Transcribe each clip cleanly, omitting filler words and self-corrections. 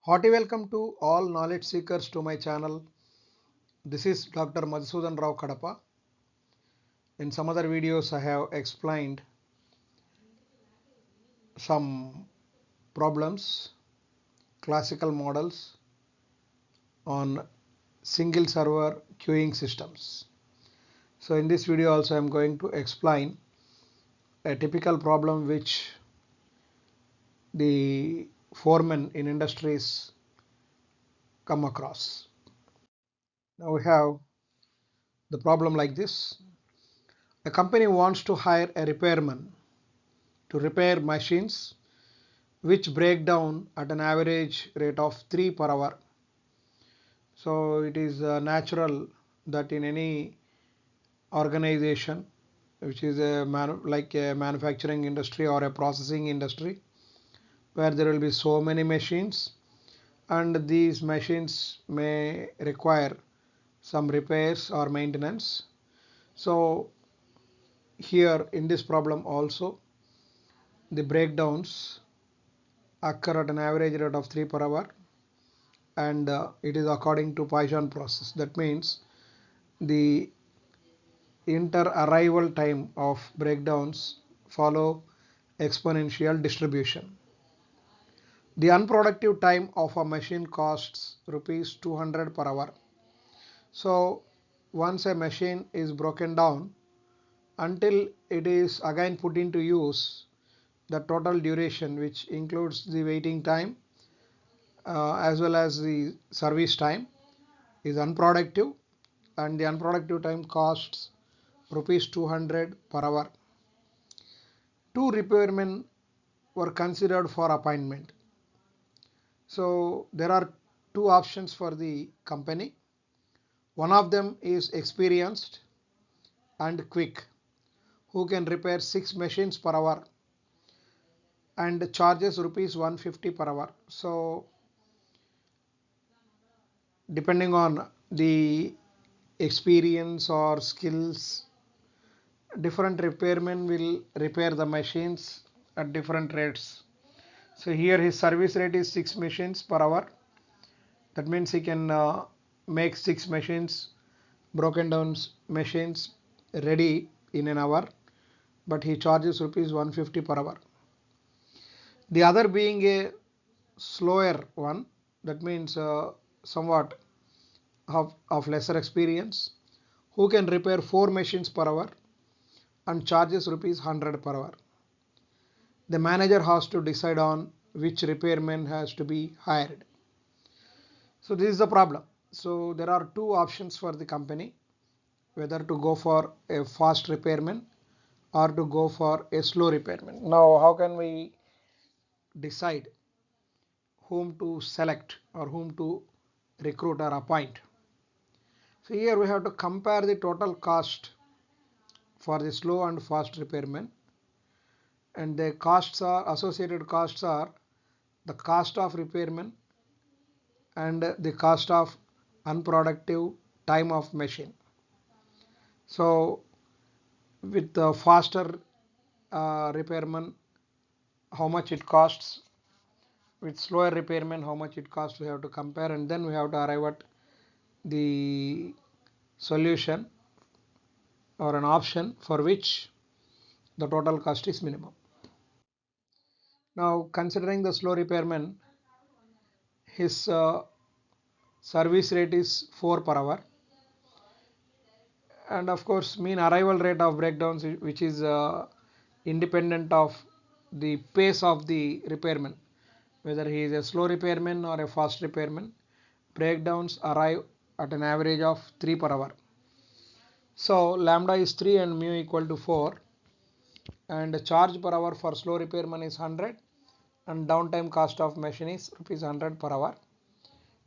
Hearty welcome to all knowledge seekers to my channel. This is Dr. Madhusudan Rao Kadapa. In some other videos I have explained some problems, classical models on single server queuing systems. So in this video also I am going to explain a typical problem which the foremen in industries come across. Now we have the problem like this. A company wants to hire a repairman to repair machines which break down at an average rate of 3 per hour. So it is natural that in any organization which is like a manufacturing industry or a processing industry where there will be so many machines, and these machines may require some repairs or maintenance. So here in this problem also the breakdowns occur at an average rate of 3 per hour, and it is according to Poisson process. That means the inter-arrival time of breakdowns follow exponential distribution. The unproductive time of a machine costs rupees 200 per hour. So once a machine is broken down, until it is again put into use, the total duration, which includes the waiting time as well as the service time, is unproductive, and the unproductive time costs rupees 200 per hour. Two repairmen were considered for appointment. So there are two options for the company. One of them is experienced and quick, who can repair 6 machines per hour and charges rupees 150 per hour. So depending on the experience or skills, different repairmen will repair the machines at different rates. So here his service rate is 6 machines per hour. That means he can make 6 machines, broken down machines ready in an hour, but he charges rupees 150 per hour. The other being a slower one, that means somewhat of lesser experience, who can repair 4 machines per hour and charges rupees 100 per hour. The manager has to decide on which repairman has to be hired. So this is the problem. So there are two options for the company, whether to go for a fast repairman or to go for a slow repairman. Now how can we decide whom to select or whom to recruit or appoint? So here we have to compare the total cost for the slow and fast repairman, and the costs are associated costs are the cost of repairman and the cost of unproductive time of machine. So with the faster repairman, how much it costs, with slower repairman how much it costs, we have to compare, and then we have to arrive at the solution or an option for which the total cost is minimum. Now considering the slow repairman, his service rate is 4 per hour, and of course mean arrival rate of breakdowns, which is independent of the pace of the repairman, whether he is a slow repairman or a fast repairman, breakdowns arrive at an average of 3 per hour. So lambda is 3 and mu equal to 4, and charge per hour for slow repairman is 100, and downtime cost of machine is rupees 100 per hour.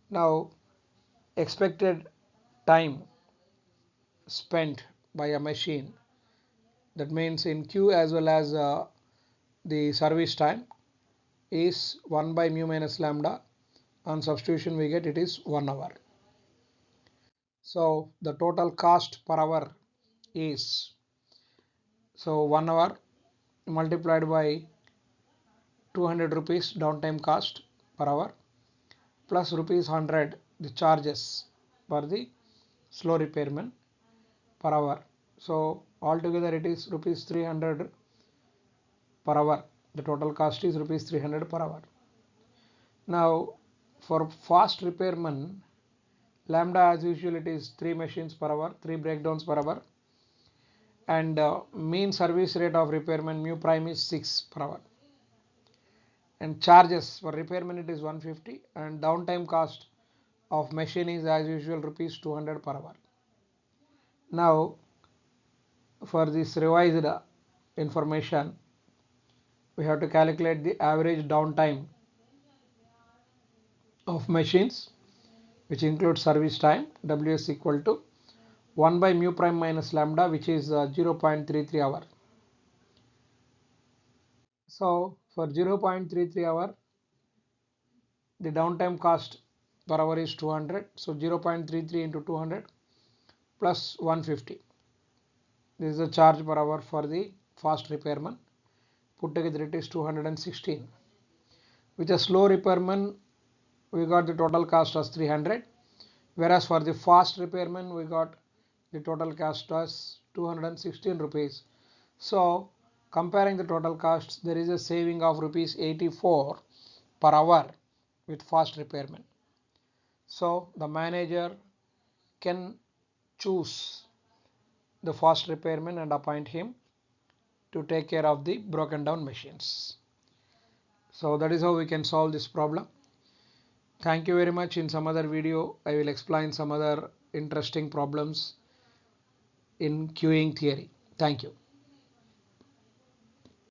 Now expected time spent by a machine, that means in queue as well as the service time, is 1 by mu minus lambda. On substitution we get it is 1 hour. So the total cost per hour is, so 1 hour multiplied by 200 rupees downtime cost per hour, plus rupees 100 the charges for the slow repairman per hour. So altogether it is rupees 300 per hour. The total cost is rupees 300 per hour. Now for fast repairman, lambda as usual it is 3 machines per hour, 3 breakdowns per hour, and mean service rate of repairman mu prime is 6 per hour. And charges for repairman it is 150, and downtime cost of machine is as usual rupees 200 per hour. Now for this revised information, we have to calculate the average downtime of machines, which includes service time. Ws equal to 1 by mu prime minus lambda, which is 0.33 hour. So for 0.33 hour, the downtime cost per hour is 200. So 0.33 into 200 plus 150. This is the charge per hour for the fast repairman. Put together it is 216. With a slow repairman, we got the total cost as 300. Whereas for the fast repairman, we got the total cost as 216 rupees. So comparing the total costs, there is a saving of rupees 84 per hour with fast repairman. So the manager can choose the fast repairman and appoint him to take care of the broken down machines. So that is how we can solve this problem. Thank you very much. In some other video, I will explain some other interesting problems in queuing theory. Thank you.